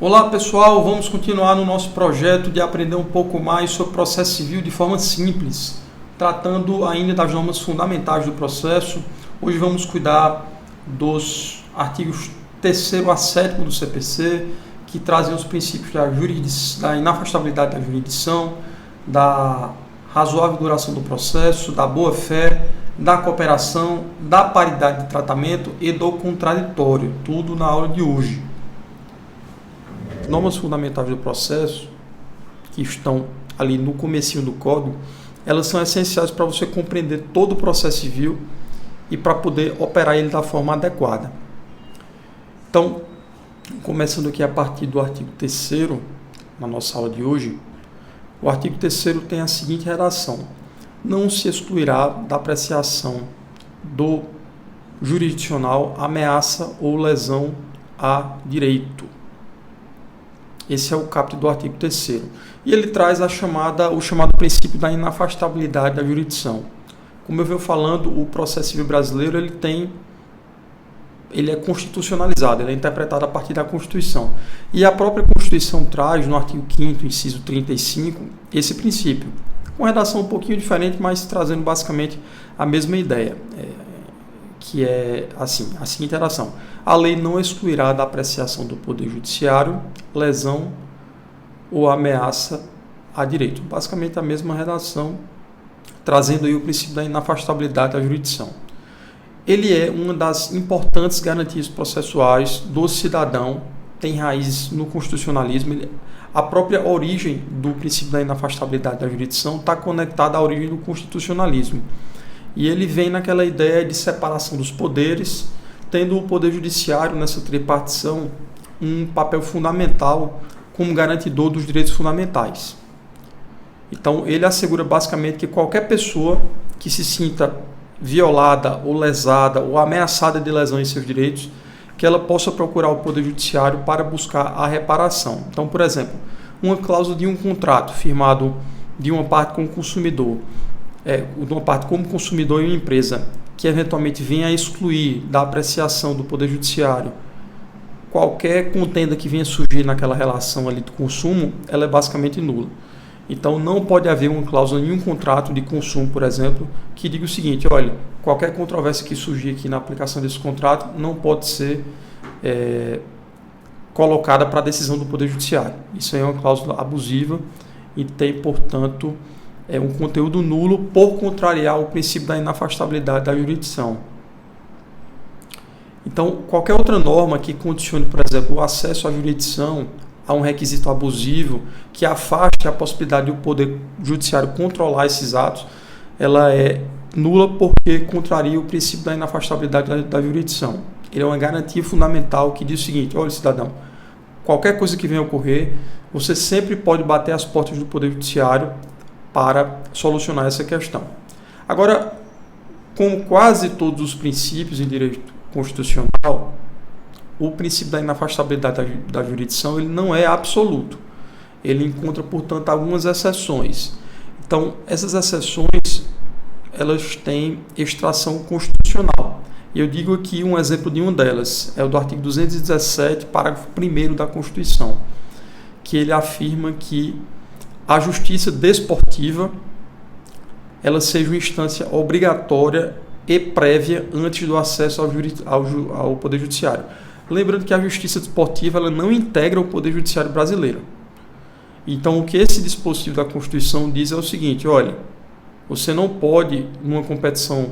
Olá pessoal, vamos continuar no nosso projeto de aprender um pouco mais sobre processo civil de forma simples, tratando ainda das normas fundamentais do processo. Hoje vamos cuidar dos artigos 3º a 7º do CPC, que trazem os princípios da inafastabilidade da jurisdição, da razoável duração do processo, da boa-fé, da cooperação, da paridade de tratamento e do contraditório, tudo na aula de hoje. Normas fundamentais do processo, que estão ali no comecinho do código, elas são essenciais para você compreender todo o processo civil e para poder operar ele da forma adequada. Então, começando aqui a partir do artigo 3º, na nossa aula de hoje, o artigo 3º tem a seguinte redação: não se excluirá da apreciação do jurisdicional ameaça ou lesão a direito. Esse é o caput do artigo 3º. E ele traz o chamado princípio da inafastabilidade da jurisdição. Como eu venho falando, o processo civil brasileiro ele é constitucionalizado, ele é interpretado a partir da Constituição. E a própria Constituição traz, no artigo 5º, inciso 35, esse princípio, com redação um pouquinho diferente, mas trazendo basicamente a mesma ideia, que é assim, a seguinte redação: a lei não excluirá da apreciação do Poder Judiciário lesão ou ameaça a direito. Basicamente a mesma redação, trazendo aí o princípio da inafastabilidade da jurisdição. Ele é uma das importantes garantias processuais do cidadão, tem raízes no constitucionalismo. A própria origem do princípio da inafastabilidade da jurisdição está conectada à origem do constitucionalismo. E ele vem naquela ideia de separação dos poderes, tendo o Poder Judiciário, nessa tripartição, um papel fundamental como garantidor dos direitos fundamentais. Então, ele assegura basicamente que qualquer pessoa que se sinta violada ou lesada ou ameaçada de lesão em seus direitos, que ela possa procurar o Poder Judiciário para buscar a reparação. Então, por exemplo, uma cláusula de um contrato firmado de uma parte com o consumidor, de uma parte como consumidor e uma empresa, que eventualmente venha a excluir da apreciação do Poder Judiciário qualquer contenda que venha surgir naquela relação ali do consumo, ela é basicamente nula. Então, não pode haver uma cláusula em um contrato de consumo, por exemplo, que diga o seguinte: olha, qualquer controvérsia que surgir aqui na aplicação desse contrato não pode ser colocada para a decisão do Poder Judiciário. Isso aí é uma cláusula abusiva e tem, portanto, um conteúdo nulo por contrariar o princípio da inafastabilidade da jurisdição. Então, qualquer outra norma que condicione, por exemplo, o acesso à jurisdição a um requisito abusivo, que afaste a possibilidade do Poder Judiciário controlar esses atos, ela é nula porque contraria o princípio da inafastabilidade da jurisdição. Ele é uma garantia fundamental que diz o seguinte: olha, cidadão, qualquer coisa que venha a ocorrer, você sempre pode bater as portas do Poder Judiciário para solucionar essa questão. Agora, como quase todos os princípios em direito constitucional, o princípio da inafastabilidade da jurisdição ele não é absoluto. Ele encontra, portanto, algumas exceções. Então, essas exceções elas têm extração constitucional. E eu digo aqui um exemplo de uma delas, é o do artigo 217, parágrafo 1º da Constituição, que ele afirma que a justiça desportiva ela seja uma instância obrigatória e prévia antes do acesso ao Poder Judiciário. Lembrando que a justiça desportiva ela não integra o Poder Judiciário brasileiro. Então, o que esse dispositivo da Constituição diz é o seguinte: olha, você não pode, numa competição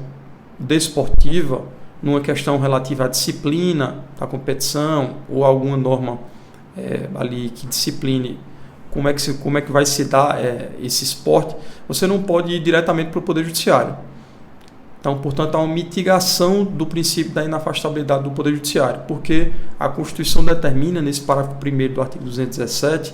desportiva, numa questão relativa à disciplina da competição ou alguma norma ali que discipline como é que vai se dar esse esporte, você não pode ir diretamente para o Poder Judiciário. Então, portanto, há uma mitigação do princípio da inafastabilidade do Poder Judiciário, porque a Constituição determina, nesse parágrafo 1º do artigo 217,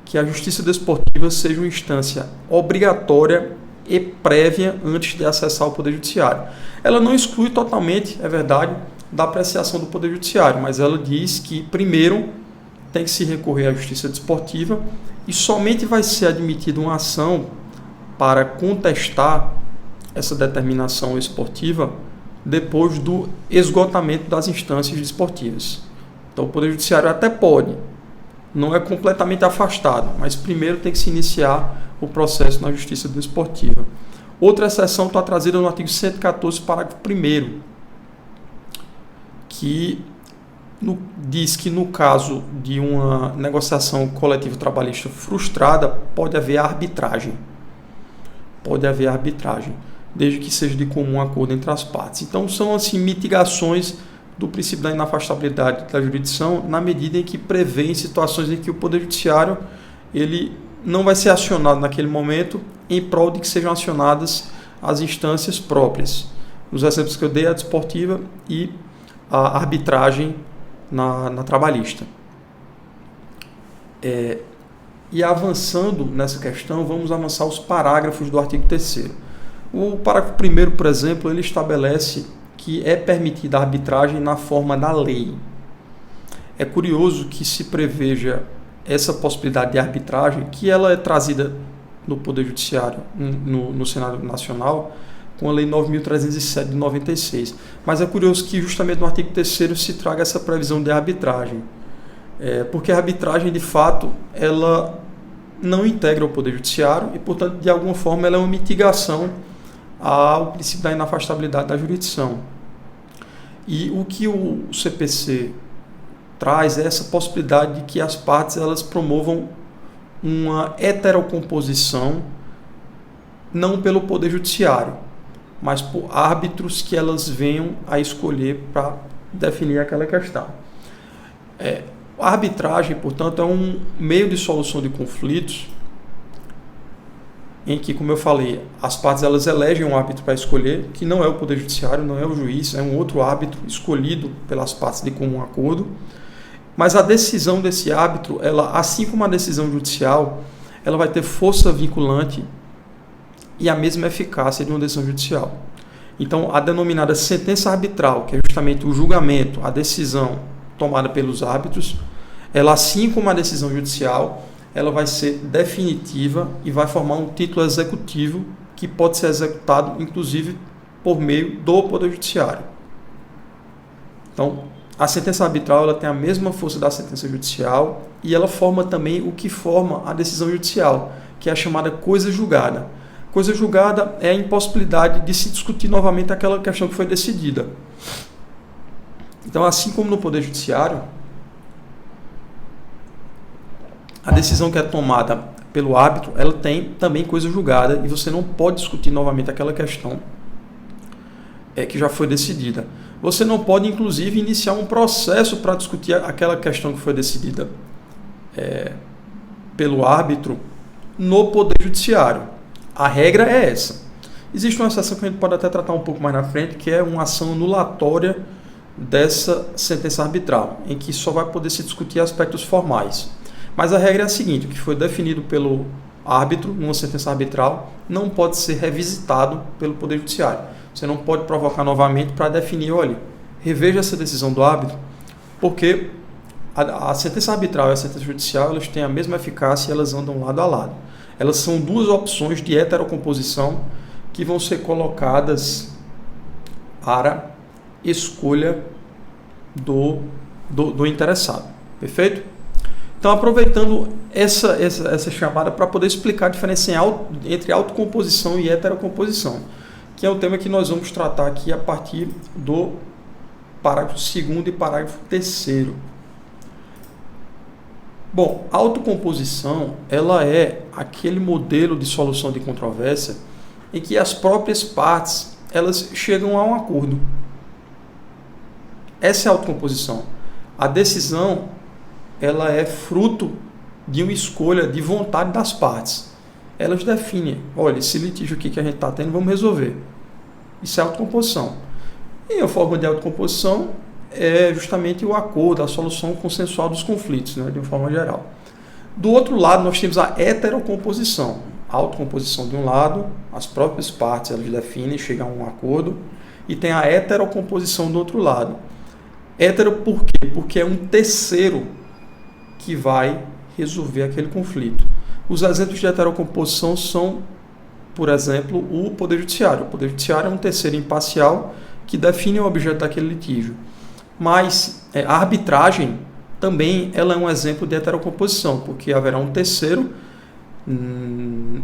que a justiça desportiva seja uma instância obrigatória e prévia antes de acessar o Poder Judiciário. Ela não exclui totalmente, é verdade, da apreciação do Poder Judiciário, mas ela diz que, primeiro, tem que se recorrer à justiça desportiva e somente vai ser admitida uma ação para contestar essa determinação esportiva depois do esgotamento das instâncias desportivas. Então, o Poder Judiciário até pode não é completamente afastado, mas primeiro tem que se iniciar o processo na Justiça Desportiva. Outra exceção está trazida no artigo 114, parágrafo 1º, que diz que no caso de uma negociação coletiva trabalhista frustrada, pode haver arbitragem. Pode haver arbitragem, desde que seja de comum acordo entre as partes. Então, são assim mitigações do princípio da inafastabilidade da jurisdição, na medida em que prevê situações em que o Poder Judiciário ele não vai ser acionado naquele momento em prol de que sejam acionadas as instâncias próprias. Os exemplos que eu dei, a desportiva e a arbitragem na trabalhista. E avançando nessa questão, vamos avançar os parágrafos do artigo 3º. O parágrafo 1º, por exemplo, ele estabelece que é permitida a arbitragem na forma da lei. É curioso que se preveja essa possibilidade de arbitragem, que ela é trazida no Poder Judiciário, no Senado Nacional, com a Lei 9.307 de 96. Mas é curioso que justamente no artigo 3º se traga essa previsão de arbitragem. Porque a arbitragem, de fato, ela não integra o Poder Judiciário e, portanto, de alguma forma, ela é uma mitigação ao princípio da inafastabilidade da jurisdição. E o que o CPC traz é essa possibilidade de que as partes elas promovam uma heterocomposição, não pelo Poder Judiciário, mas por árbitros que elas venham a escolher para definir aquela questão. A arbitragem, portanto, é um meio de solução de conflitos em que, como eu falei, as partes elas elegem um árbitro para escolher, que não é o Poder Judiciário, não é o juiz, é um outro árbitro escolhido pelas partes de comum acordo. Mas a decisão desse árbitro, ela, assim como a decisão judicial, ela vai ter força vinculante e a mesma eficácia de uma decisão judicial. Então, a denominada sentença arbitral, que é justamente o julgamento, a decisão tomada pelos árbitros, ela, assim como a decisão judicial, ela vai ser definitiva e vai formar um título executivo que pode ser executado, inclusive, por meio do Poder Judiciário. Então, a sentença arbitral ela tem a mesma força da sentença judicial e ela forma também o que forma a decisão judicial, que é a chamada coisa julgada. Coisa julgada é a impossibilidade de se discutir novamente aquela questão que foi decidida. Então, assim como no Poder Judiciário, a decisão que é tomada pelo árbitro, ela tem também coisa julgada e você não pode discutir novamente aquela questão que já foi decidida. Você não pode, inclusive, iniciar um processo para discutir aquela questão que foi decidida pelo árbitro no Poder Judiciário. A regra é essa. Existe uma exceção que a gente pode até tratar um pouco mais na frente, que é uma ação anulatória dessa sentença arbitral, em que só vai poder se discutir aspectos formais. Mas a regra é a seguinte: o que foi definido pelo árbitro numa sentença arbitral não pode ser revisitado pelo Poder Judiciário. Você não pode provocar novamente para definir, olha, reveja essa decisão do árbitro, porque a sentença arbitral e a sentença judicial elas têm a mesma eficácia e elas andam lado a lado. Elas são duas opções de heterocomposição que vão ser colocadas para escolha do interessado. Perfeito? Então, aproveitando essa chamada para poder explicar a diferença entre autocomposição e heterocomposição, que é o tema que nós vamos tratar aqui a partir do parágrafo 2º e parágrafo 3º. Bom, a autocomposição ela é aquele modelo de solução de controvérsia em que as próprias partes elas chegam a um acordo. Essa é a autocomposição. A decisão ela é fruto de uma escolha de vontade das partes. Elas definem, olha, esse litígio aqui que a gente está tendo, vamos resolver. Isso é autocomposição. E a forma de autocomposição é justamente o acordo, a solução consensual dos conflitos, né, de uma forma geral. Do outro lado, nós temos a heterocomposição. A autocomposição de um lado, as próprias partes elas definem, chegam a um acordo, e tem a heterocomposição do outro lado. Hétero por quê? Porque é um terceiro que vai resolver aquele conflito. Os exemplos de heterocomposição são, por exemplo, o Poder Judiciário. O Poder Judiciário é um terceiro imparcial que define o objeto daquele litígio. Mas a arbitragem também ela é um exemplo de heterocomposição, porque haverá um terceiro,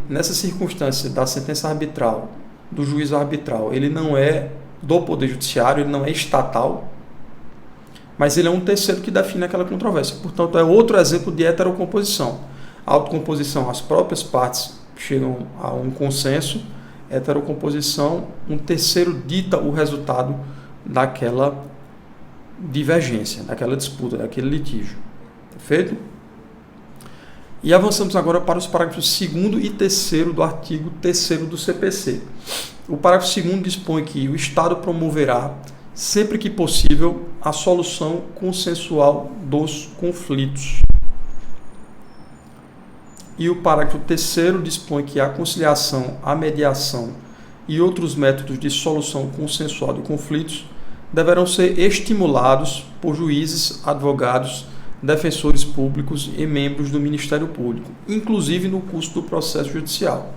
nessa circunstância da sentença arbitral, do juiz arbitral, ele não é do Poder Judiciário, ele não é estatal, mas ele é um terceiro que define aquela controvérsia. Portanto, é outro exemplo de heterocomposição. A autocomposição, as próprias partes chegam a um consenso. Heterocomposição, um terceiro dita o resultado daquela divergência, daquela disputa, daquele litígio. Perfeito? E avançamos agora para os parágrafos 2º e 3º do artigo 3º do CPC. O parágrafo 2º dispõe que o Estado promoverá, sempre que possível, a solução consensual dos conflitos. E o parágrafo 3º dispõe que a conciliação, a mediação e outros métodos de solução consensual de conflitos deverão ser estimulados por juízes, advogados, defensores públicos e membros do Ministério Público, inclusive no curso do processo judicial.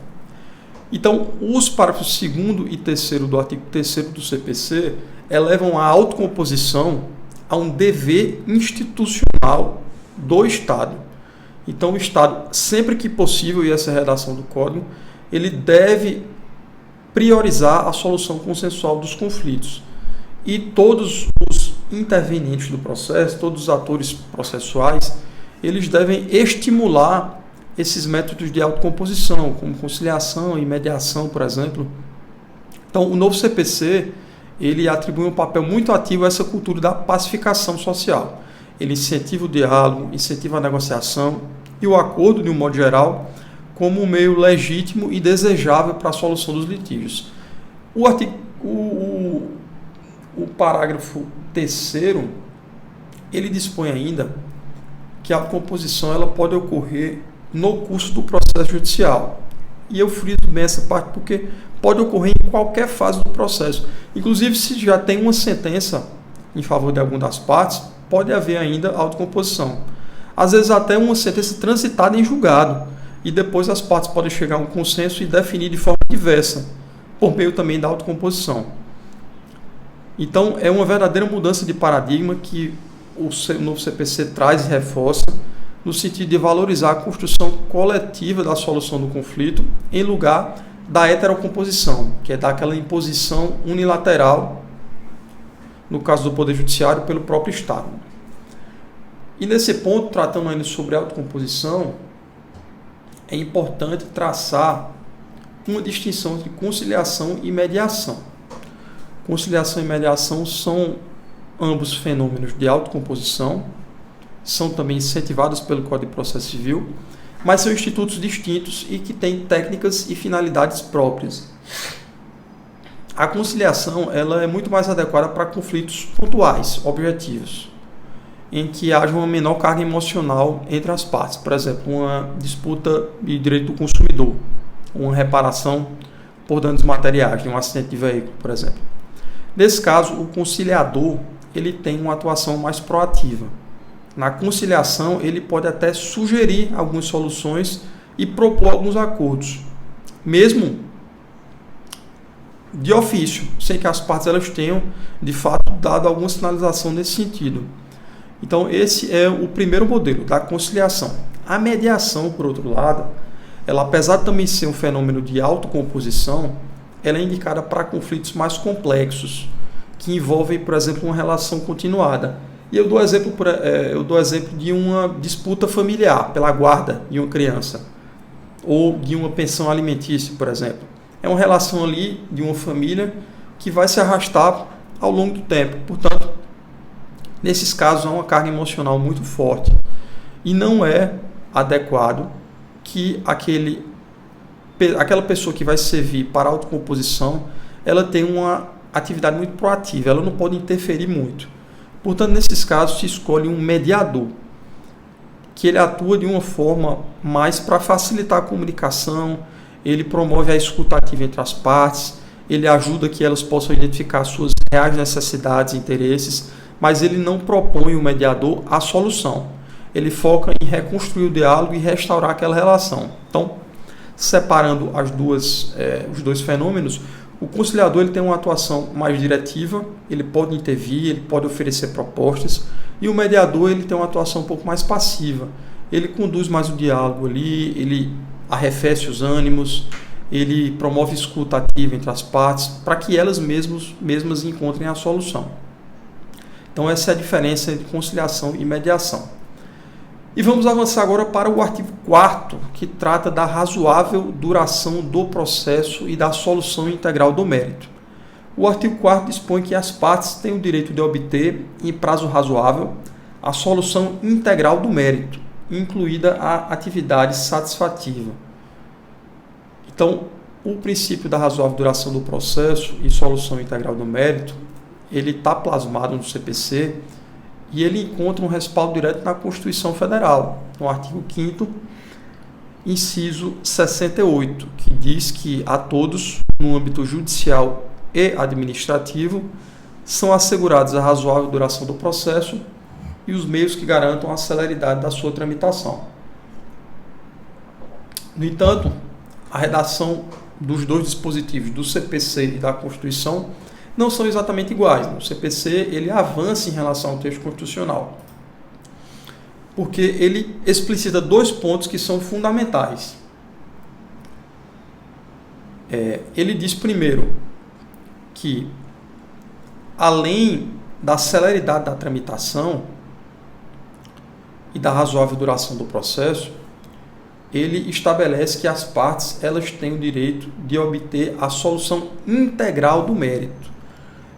Então, os parágrafos 2º e 3º do artigo 3º do CPC elevam a autocomposição a um dever institucional do Estado. Então, o Estado, sempre que possível, e essa é a redação do Código, ele deve priorizar a solução consensual dos conflitos. E todos os intervenientes do processo, todos os atores processuais, eles devem estimular esses métodos de autocomposição, como conciliação e mediação, por exemplo. Então, o novo CPC, ele atribui um papel muito ativo a essa cultura da pacificação social. Ele incentiva o diálogo, incentiva a negociação e o acordo, de um modo geral, como um meio legítimo e desejável para a solução dos litígios. O parágrafo 3º, ele dispõe ainda que a composição ela pode ocorrer no curso do processo judicial. E eu friso bem essa parte porque pode ocorrer em qualquer fase do processo. Inclusive, se já tem uma sentença em favor de alguma das partes, pode haver ainda autocomposição. Às vezes até uma sentença transitada em julgado, e depois as partes podem chegar a um consenso e definir de forma diversa, por meio também da autocomposição. Então, é uma verdadeira mudança de paradigma que o novo CPC traz e reforça, no sentido de valorizar a construção coletiva da solução do conflito, em lugar da heterocomposição, que é daquela imposição unilateral, no caso do Poder Judiciário, pelo próprio Estado. E nesse ponto, tratando ainda sobre autocomposição, é importante traçar uma distinção entre conciliação e mediação. Conciliação e mediação são ambos fenômenos de autocomposição, são também incentivados pelo Código de Processo Civil, mas são institutos distintos e que têm técnicas e finalidades próprias. A conciliação ela é muito mais adequada para conflitos pontuais, objetivos, em que haja uma menor carga emocional entre as partes. Por exemplo, uma disputa de direito do consumidor, uma reparação por danos materiais de um acidente de veículo, por exemplo. Nesse caso, o conciliador ele tem uma atuação mais proativa. Na conciliação, ele pode até sugerir algumas soluções e propor alguns acordos, mesmo de ofício, sem que as partes elas tenham, de fato, dado alguma sinalização nesse sentido. Então, esse é o primeiro modelo da conciliação. A mediação, por outro lado, ela, apesar de também ser um fenômeno de autocomposição, ela é indicada para conflitos mais complexos, que envolvem, por exemplo, uma relação continuada. E eu dou exemplo de uma disputa familiar pela guarda de uma criança, ou de uma pensão alimentícia, por exemplo. É uma relação ali de uma família que vai se arrastar ao longo do tempo. Portanto, nesses casos há uma carga emocional muito forte. E não é adequado que aquela pessoa que vai servir para a autocomposição, ela tenha uma atividade muito proativa, ela não pode interferir muito. Portanto, nesses casos se escolhe um mediador, que ele atua de uma forma mais para facilitar a comunicação, ele promove a escuta ativa entre as partes, ele ajuda que elas possam identificar suas reais necessidades e interesses, mas ele não propõe o mediador a solução. Ele foca em reconstruir o diálogo e restaurar aquela relação. Então, separando os dois fenômenos, O conciliador ele tem uma atuação mais diretiva, ele pode intervir, ele pode oferecer propostas, e o mediador ele tem uma atuação um pouco mais passiva. Ele conduz mais o diálogo ali, ele arrefece os ânimos, ele promove escuta ativa entre as partes para que elas mesmas encontrem a solução. Então essa é a diferença entre conciliação e mediação. E vamos avançar agora para o artigo 4º, que trata da razoável duração do processo e da solução integral do mérito. O artigo 4º dispõe que as partes têm o direito de obter, em prazo razoável, a solução integral do mérito, incluída a atividade satisfativa. Então, o princípio da razoável duração do processo e solução integral do mérito, ele está plasmado no CPC e ele encontra um respaldo direto na Constituição Federal, no artigo 5º, inciso 68, que diz que a todos, no âmbito judicial e administrativo, são assegurados a razoável duração do processo e os meios que garantam a celeridade da sua tramitação. No entanto, a redação dos dois dispositivos, do CPC e da Constituição, não são exatamente iguais. O CPC ele avança em relação ao texto constitucional, porque ele explicita dois pontos que são fundamentais. Ele diz, primeiro, que, além da celeridade da tramitação e da razoável duração do processo, ele estabelece que as partes elas têm o direito de obter a solução integral do mérito,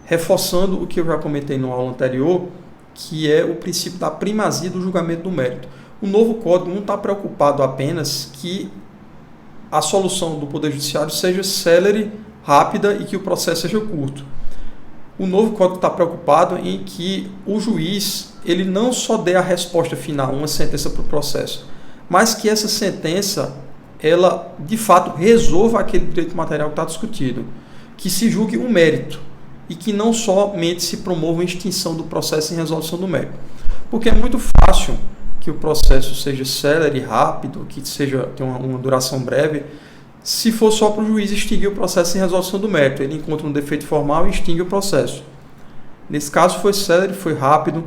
reforçando o que eu já comentei na aula anterior, que é o princípio da primazia do julgamento do mérito. O novo Código não está preocupado apenas que a solução do Poder Judiciário seja célere, rápida e que o processo seja curto. O novo Código está preocupado em que o juiz ele não só dê a resposta final, uma sentença para o processo, mas que essa sentença, ela de fato resolva aquele direito material que está discutido, que se julgue um mérito e que não somente se promova a extinção do processo em resolução do mérito. Porque é muito fácil que o processo seja célere, rápido, que tenha uma duração breve, se for só para o juiz extinguir o processo em resolução do mérito. Ele encontra um defeito formal e extingue o processo. Nesse caso foi célere, foi rápido,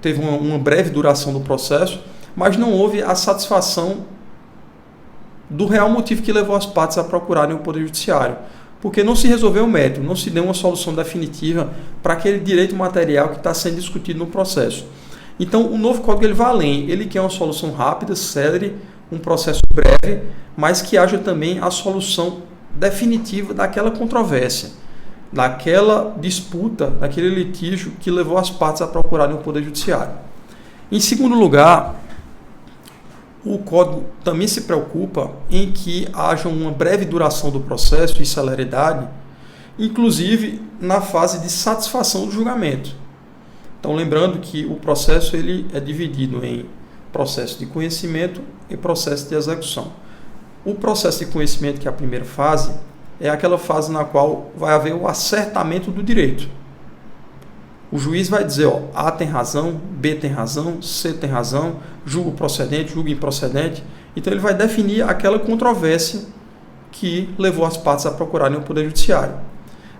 teve uma breve duração do processo, mas não houve a satisfação do real motivo que levou as partes a procurarem o Poder Judiciário. Porque não se resolveu o mérito, não se deu uma solução definitiva para aquele direito material que está sendo discutido no processo. Então, o novo Código ele vai além, ele quer uma solução rápida, célere, um processo breve, mas que haja também a solução definitiva daquela controvérsia, daquela disputa, daquele litígio que levou as partes a procurarem o Poder Judiciário. Em segundo lugar, o Código também se preocupa em que haja uma breve duração do processo e celeridade, inclusive na fase de satisfação do julgamento. Então, lembrando que o processo ele é dividido em processo de conhecimento e processo de execução. O processo de conhecimento, que é a primeira fase, é aquela fase na qual vai haver o acertamento do direito. O juiz vai dizer, A tem razão, B tem razão, C tem razão, julgo procedente, julgo improcedente. Então ele vai definir aquela controvérsia que levou as partes a procurarem o Poder Judiciário.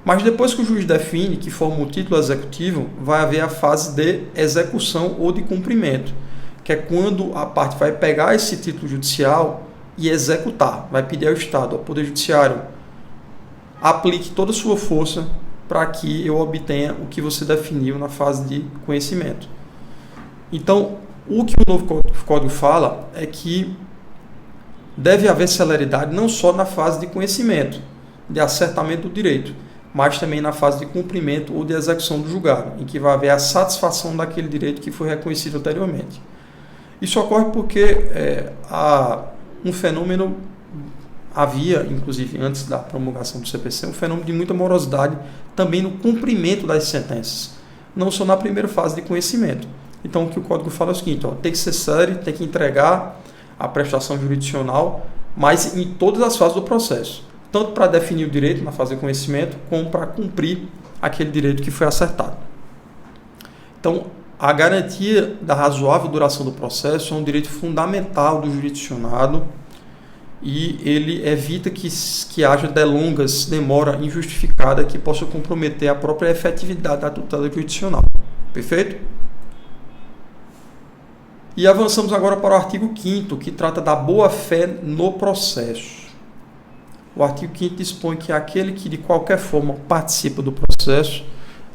Mas depois que o juiz define, que forma o título executivo, vai haver a fase de execução ou de cumprimento, que é quando a parte vai pegar esse título judicial e executar, vai pedir ao Estado, ao Poder Judiciário, aplique toda a sua força para que eu obtenha o que você definiu na fase de conhecimento. Então, o que o novo Código fala é que deve haver celeridade não só na fase de conhecimento, de acertamento do direito, mas também na fase de cumprimento ou de execução do julgado, em que vai haver a satisfação daquele direito que foi reconhecido anteriormente. Isso ocorre porque há um fenômeno, havia, inclusive antes da promulgação do CPC, um fenômeno de muita morosidade também no cumprimento das sentenças, não só na primeira fase de conhecimento. Então, o que o Código fala é o seguinte, tem que ser sério, tem que entregar a prestação jurisdicional, mas em todas as fases do processo, tanto para definir o direito na fase de conhecimento, como para cumprir aquele direito que foi acertado. Então, a garantia da razoável duração do processo é um direito fundamental do jurisdicionado e ele evita que haja demora injustificada que possa comprometer a própria efetividade da tutela jurisdicional. Perfeito? E avançamos agora para o artigo 5º, que trata da boa-fé no processo. O artigo 5º dispõe que aquele que de qualquer forma participa do processo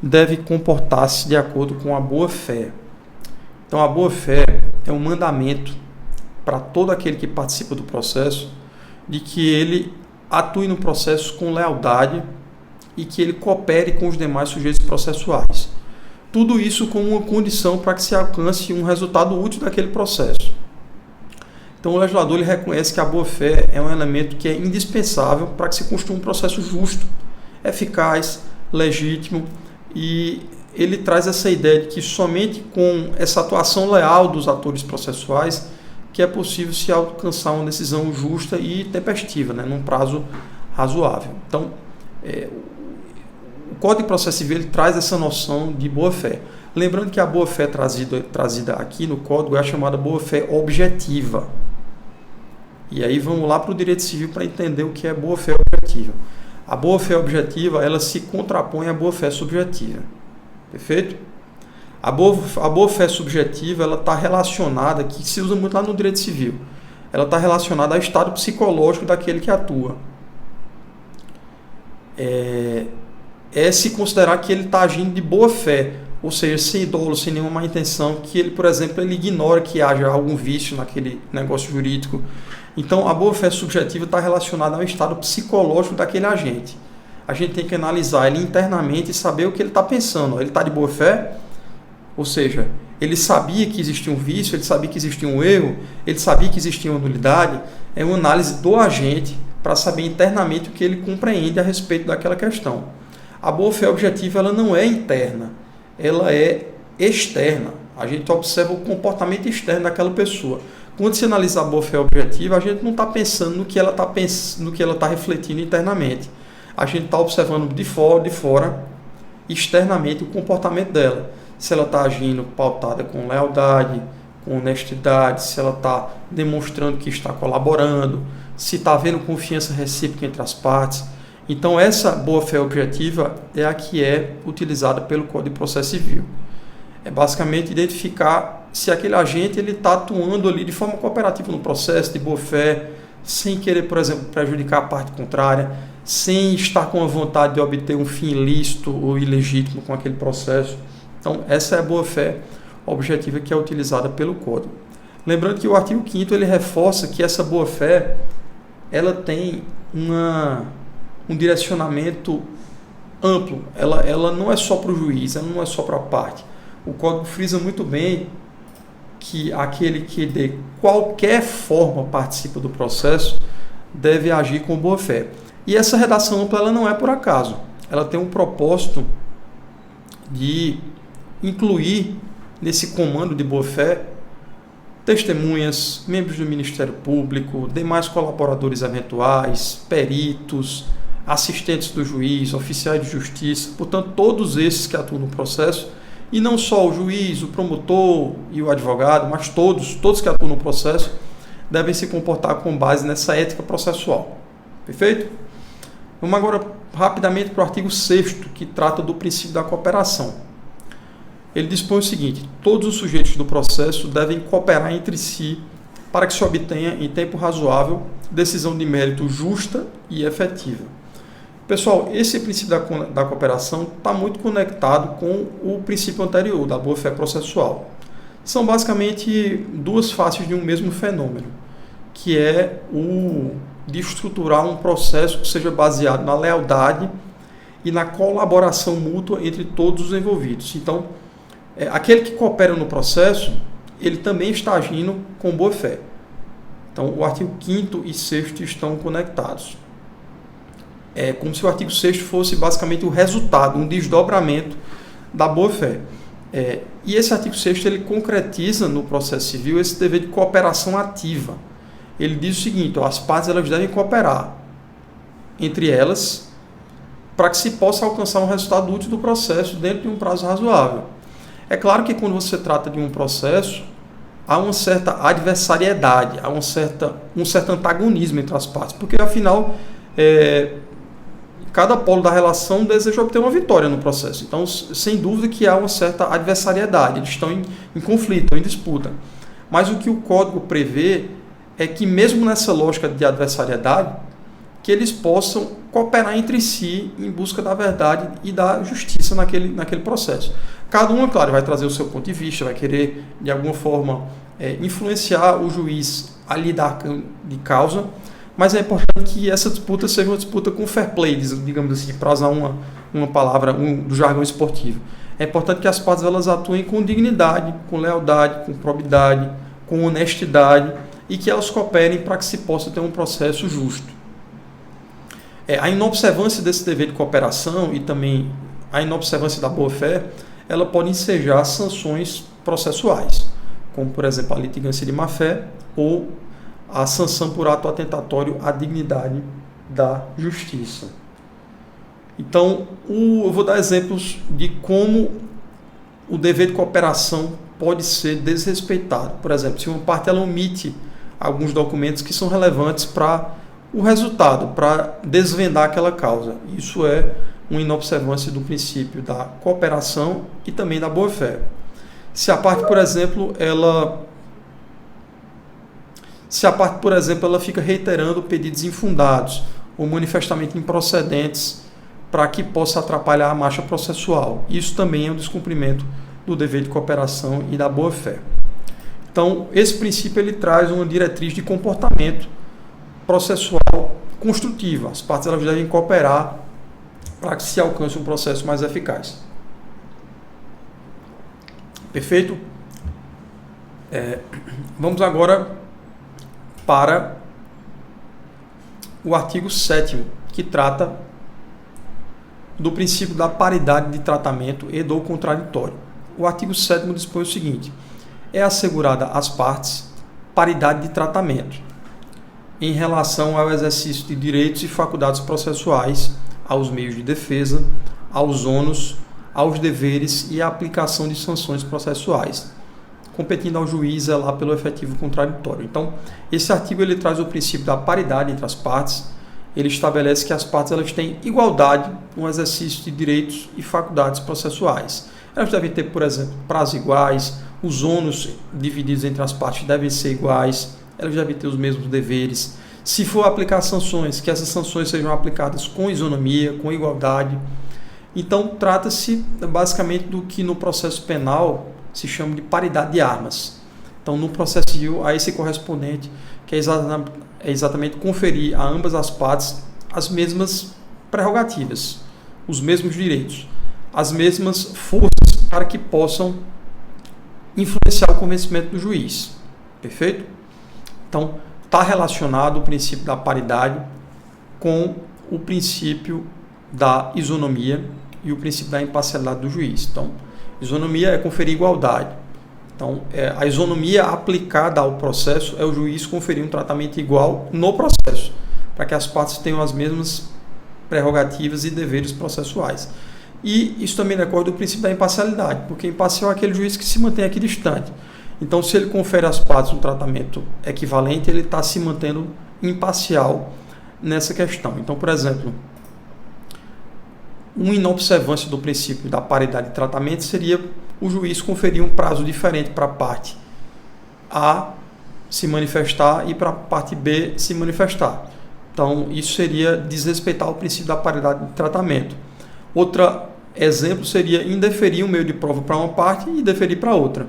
deve comportar-se de acordo com a boa-fé. Então, a boa-fé é um mandamento para todo aquele que participa do processo de que ele atue no processo com lealdade e que ele coopere com os demais sujeitos processuais. Tudo isso como uma condição para que se alcance um resultado útil daquele processo. Então, o legislador ele reconhece que a boa-fé é um elemento que é indispensável para que se construa um processo justo, eficaz, legítimo, e ele traz essa ideia de que somente com essa atuação leal dos atores processuais que é possível se alcançar uma decisão justa e tempestiva, num prazo razoável. Então, o Código de Processo Civil ele traz essa noção de boa-fé. Lembrando que a boa-fé trazida aqui no Código é a chamada boa-fé objetiva. E aí vamos lá para o direito civil para entender o que é boa-fé objetiva. A boa-fé objetiva ela se contrapõe à boa-fé subjetiva. Perfeito? A boa-fé subjetiva ela está relacionada, que se usa muito lá no direito civil, ela está relacionada ao estado psicológico daquele que atua. É se considerar que ele está agindo de boa fé, ou seja, sem dolo, sem nenhuma má intenção, que ele, por exemplo, ele ignora que haja algum vício naquele negócio jurídico. Então, a boa-fé subjetiva está relacionada ao estado psicológico daquele agente. A gente tem que analisar ele internamente e saber o que ele está pensando. Ele está de boa fé? Ou seja, ele sabia que existia um vício, ele sabia que existia um erro, ele sabia que existia uma nulidade. É uma análise do agente para saber internamente o que ele compreende a respeito daquela questão. A boa-fé objetiva ela não é interna, ela é externa. A gente observa o comportamento externo daquela pessoa. Quando se analisa a boa-fé objetiva, a gente não está pensando no que ela está refletindo internamente. A gente está observando de fora, externamente, o comportamento dela. Se ela está agindo pautada com lealdade, com honestidade, se ela está demonstrando que está colaborando, se está havendo confiança recíproca entre as partes. Então, essa boa-fé objetiva é a que é utilizada pelo Código de Processo Civil. É basicamente identificar se aquele agente está atuando ali de forma cooperativa no processo, de boa-fé, sem querer, por exemplo, prejudicar a parte contrária, sem estar com a vontade de obter um fim ilícito ou ilegítimo com aquele processo. Então, essa é a boa-fé objetiva que é utilizada pelo Código. Lembrando que o artigo 5º ele reforça que essa boa-fé ela tem um direcionamento amplo. Ela não é só para o juiz, ela não é só para a parte. O Código frisa muito bem que aquele que de qualquer forma participa do processo deve agir com boa-fé. E essa redação ampla ela não é por acaso. Ela tem um propósito de incluir nesse comando de boa-fé testemunhas, membros do Ministério Público, demais colaboradores eventuais, peritos, assistentes do juiz, oficiais de justiça, portanto, todos esses que atuam no processo, e não só o juiz, o promotor e o advogado, mas todos que atuam no processo, devem se comportar com base nessa ética processual. Perfeito? Vamos agora rapidamente para o artigo 6º, que trata do princípio da cooperação. Ele dispõe o seguinte: todos os sujeitos do processo devem cooperar entre si para que se obtenha, em tempo razoável, decisão de mérito justa e efetiva. Pessoal, esse princípio da cooperação está muito conectado com o princípio anterior, da boa-fé processual. São basicamente duas faces de um mesmo fenômeno, que é o de estruturar um processo que seja baseado na lealdade e na colaboração mútua entre todos os envolvidos. Então, aquele que coopera no processo, ele também está agindo com boa-fé. Então, o artigo 5º e 6º estão conectados. É como se o artigo 6º fosse basicamente o resultado, um desdobramento da boa-fé. E esse artigo 6º ele concretiza no processo civil esse dever de cooperação ativa. Ele diz o seguinte: as partes elas devem cooperar entre elas para que se possa alcançar um resultado útil do processo dentro de um prazo razoável. É claro que quando você trata de um processo, há uma certa adversariedade, há um certo antagonismo entre as partes, porque afinal cada polo da relação deseja obter uma vitória no processo. Então, sem dúvida que há uma certa adversariedade, eles estão em conflito, estão em disputa. Mas o que o código prevê é que, mesmo nessa lógica de adversariedade, que eles possam cooperar entre si em busca da verdade e da justiça naquele processo. Cada um, claro, vai trazer o seu ponto de vista, vai querer, de alguma forma, influenciar o juiz a lidar de causa, mas é importante que essa disputa seja uma disputa com fair play, digamos assim, para usar uma palavra do jargão esportivo. É importante que as partes elas atuem com dignidade, com lealdade, com probidade, com honestidade e que elas cooperem para que se possa ter um processo justo. A inobservância desse dever de cooperação e também a inobservância da boa-fé, ela pode ensejar sanções processuais, como, por exemplo, a litigância de má-fé ou a sanção por ato atentatório à dignidade da justiça. Então, eu vou dar exemplos de como o dever de cooperação pode ser desrespeitado. Por exemplo, se uma parte ela omite alguns documentos que são relevantes para o resultado, para desvendar aquela causa. Isso é uma inobservância do princípio da cooperação e também da boa-fé. Se a parte, por exemplo, ela fica reiterando pedidos infundados ou manifestamente improcedentes para que possa atrapalhar a marcha processual. Isso também é um descumprimento do dever de cooperação e da boa-fé. Então, esse princípio ele traz uma diretriz de comportamento processual construtiva. As partes elas devem cooperar para que se alcance um processo mais eficaz. Perfeito? Vamos agora para o artigo 7º, que trata do princípio da paridade de tratamento e do contraditório. O artigo 7º dispõe o seguinte: é assegurada às partes paridade de tratamento em relação ao exercício de direitos e faculdades processuais, aos meios de defesa, aos ônus, aos deveres e à aplicação de sanções processuais, competindo ao juiz zelar pelo efetivo contraditório. Então, esse artigo ele traz o princípio da paridade entre as partes. Ele estabelece que as partes elas têm igualdade no exercício de direitos e faculdades processuais. Elas devem ter, por exemplo, prazos iguais, os ônus divididos entre as partes devem ser iguais, elas devem ter os mesmos deveres. Se for aplicar sanções, que essas sanções sejam aplicadas com isonomia, com igualdade. Então, trata-se basicamente do que no processo penal se chama de paridade de armas. Então, no processo civil, há esse correspondente, que é exatamente conferir a ambas as partes as mesmas prerrogativas, os mesmos direitos, as mesmas forças para que possam influenciar o convencimento do juiz. Perfeito? Então, está relacionado o princípio da paridade com o princípio da isonomia e o princípio da imparcialidade do juiz. Então, isonomia é conferir igualdade. Então, a isonomia aplicada ao processo é o juiz conferir um tratamento igual no processo, para que as partes tenham as mesmas prerrogativas e deveres processuais. E isso também decorre do princípio da imparcialidade, porque imparcial é aquele juiz que se mantém equidistante. Então, se ele confere às partes um tratamento equivalente, ele está se mantendo imparcial nessa questão. Então, por exemplo, uma inobservância do princípio da paridade de tratamento seria o juiz conferir um prazo diferente para a parte A se manifestar e para a parte B se manifestar. Então, isso seria desrespeitar o princípio da paridade de tratamento. Outro exemplo seria indeferir um meio de prova para uma parte e deferir para outra.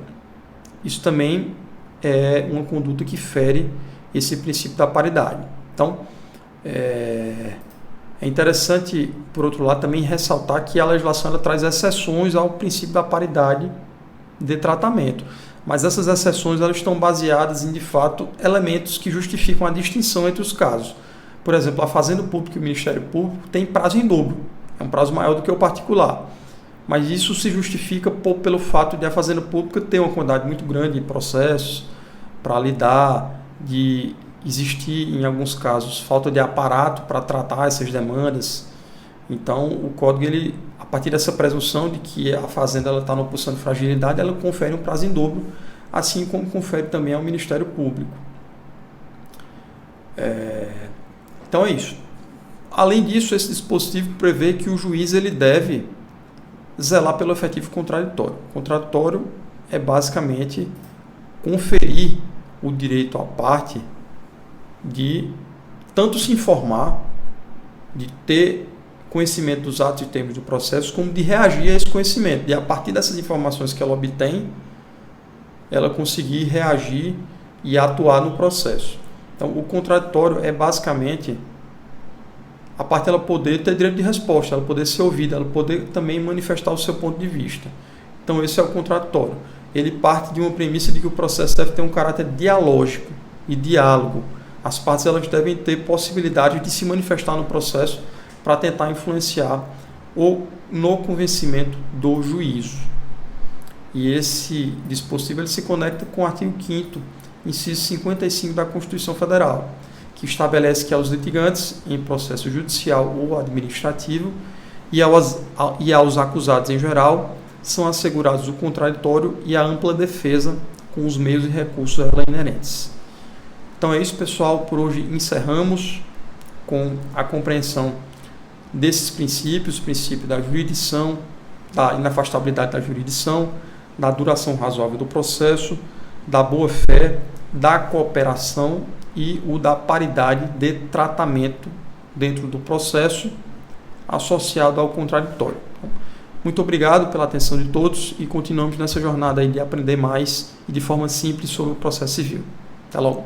Isso também é uma conduta que fere esse princípio da paridade. Então, é interessante, por outro lado, também ressaltar que a legislação ela traz exceções ao princípio da paridade de tratamento. Mas essas exceções elas estão baseadas em, de fato, elementos que justificam a distinção entre os casos. Por exemplo, a Fazenda Pública e o Ministério Público têm prazo em dobro. É um prazo maior do que o particular. Mas isso se justifica pelo fato de a Fazenda Pública ter uma quantidade muito grande de processos para lidar, de existir, em alguns casos, falta de aparato para tratar essas demandas. Então, o Código, ele, a partir dessa presunção de que a Fazenda está numa posição de fragilidade, ela confere um prazo em dobro assim como confere também ao Ministério Público. Então é isso. Além disso, esse dispositivo prevê que o juiz ele deve zelar pelo efetivo contraditório. O contraditório é basicamente conferir o direito à parte de tanto se informar, de ter conhecimento dos atos e termos do processo, como de reagir a esse conhecimento. E a partir dessas informações que ela obtém, ela conseguir reagir e atuar no processo. Então, o contraditório é basicamente a parte dela poder ter direito de resposta, ela poder ser ouvida, ela poder também manifestar o seu ponto de vista. Então, esse é o contraditório. Ele parte de uma premissa de que o processo deve ter um caráter dialógico e diálogo. As partes elas devem ter possibilidade de se manifestar no processo para tentar influenciar no convencimento do juízo. E esse dispositivo ele se conecta com o artigo 5º, inciso 55 da Constituição Federal, que estabelece que aos litigantes em processo judicial ou administrativo e aos acusados em geral são assegurados o contraditório e a ampla defesa com os meios e recursos a ela inerentes. Então é isso, pessoal. Por hoje encerramos com a compreensão desses princípios, o princípio da jurisdição, da inafastabilidade da jurisdição, da duração razoável do processo, da boa-fé, da cooperação e o da paridade de tratamento dentro do processo associado ao contraditório. Muito obrigado pela atenção de todos e continuamos nessa jornada aí de aprender mais e de forma simples sobre o processo civil. Até logo.